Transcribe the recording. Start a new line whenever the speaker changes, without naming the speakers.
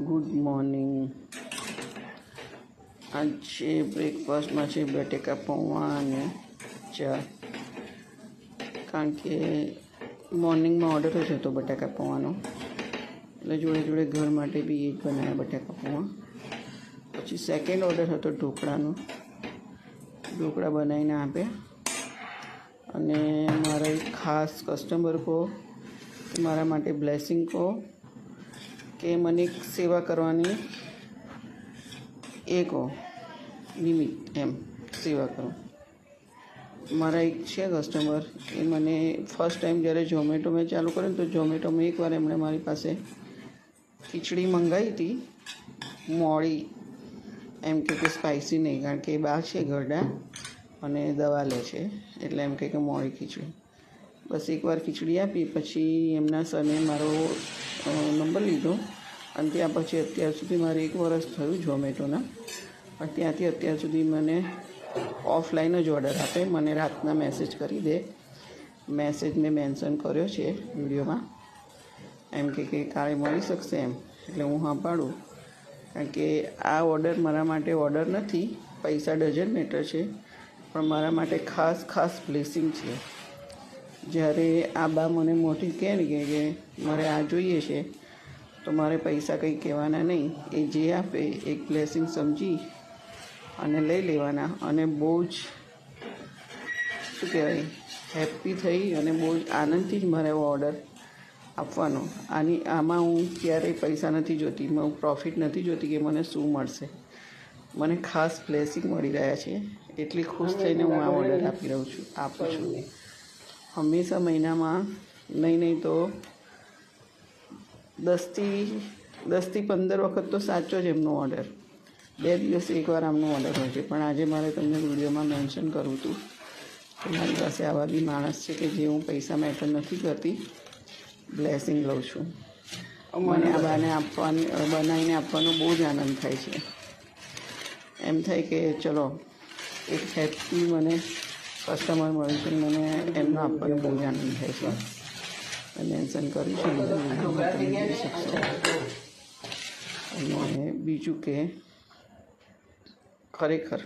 Good morning. આજે બ્રેકફાસ્ટમાં છે બટેકા પૌવા અને ચા, કારણ કે મોર્નિંગમાં ઓર્ડર જ હતો બટાકા પૌવાનો, એટલે જોડે જોડે ઘર માટે બી એ જ બનાવ્યા બટાકા પૌવા. પછી સેકન્ડ ઓર્ડર હતો ઢોકળાનો, ઢોકળા બનાવીને આપ્યા. અને મારા એક ખાસ કસ્ટમર કહો કે મારા માટે બ્લેસિંગ કહો કે મને એક સેવા કરવાની એ કહો નિમિત્ત, એમ સેવા કરો. મારા એક છે કસ્ટમર, એ મને ફર્સ્ટ ટાઈમ જ્યારે ઝોમેટો મેં ચાલુ કર્યું તો ઝોમેટોમાં એકવાર એમણે મારી પાસે ખીચડી મંગાવી હતી, મોડી, એમ કે સ્પાઇસી નહીં, કારણ કે એ બહાર છે ઘરડા અને દવા લે છે, એટલે એમ કે મોડી ખીચડી. બસ એકવાર ખીચડી આપી, પછી એમના સને મારો નંબર લીધો અને ત્યાં પછી અત્યાર સુધી મારે 1 વર્ષ થયું ઝોમેટોના, પણ ત્યાંથી અત્યાર સુધી મને ઓફલાઈન જ ઓર્ડર આપે, મને રાતના મેસેજ કરી દે. મેસેજ મેં મેન્શન કર્યો છે વિડીયોમાં, એમ કે કાલે મળી શકશે એમ, એટલે હું હા પાડું, કારણ કે આ ઓર્ડર મારા માટે ઓર્ડર નથી, પૈસા ડઝન્ટ મેટર છે, પણ મારા માટે ખાસ બ્લેસિંગ છે. જ્યારે આ બા મને મોટી કહે ને કે મારે આ જોઈએ છે, તો મારે પૈસા કંઈ કહેવાના નહીં, એ જે આપે એક બ્લેસિંગ સમજી અને લઈ લેવાના. અને બહુ જ શું કહેવાય, હેપી થઈ અને બહુ જ આનંદથી જ મારે એવો ઓર્ડર આપવાનો. આમાં હું ક્યારેય પૈસા નથી જોતી, હું પ્રોફિટ નથી જોતી કે મને શું મળશે, મને ખાસ બ્લેસિંગ મળી રહ્યા છે, એટલી ખુશ થઈને હું આ ઓર્ડર આપું છું. હંમેશા મહિનામાં નહીં તો 10થી 15 વખત તો સાચો જ એમનો ઓર્ડર, 2 દિવસે એકવાર આમનો ઓર્ડર હોય છે. પણ આજે મારે તમને વિડીયોમાં મેન્શન કરવું હતું કે મારી પાસે આવા બી માણસ છે કે જે હું પૈસા મેટર નથી કરતી, બ્લેસિંગ લઉં છું. મને આ બાને બનાવીને આપવાનો બહુ જ આનંદ થાય છે. એમ થાય કે ચલો એક હેપી મને કસ્ટમર મળ્યું છે, મને એમનો આપવાનો બહુ જ આનંદ થાય છે. મેન્શન કર્યું છે તમે જોઈ શકશો. અને બીજું કે ખરેખર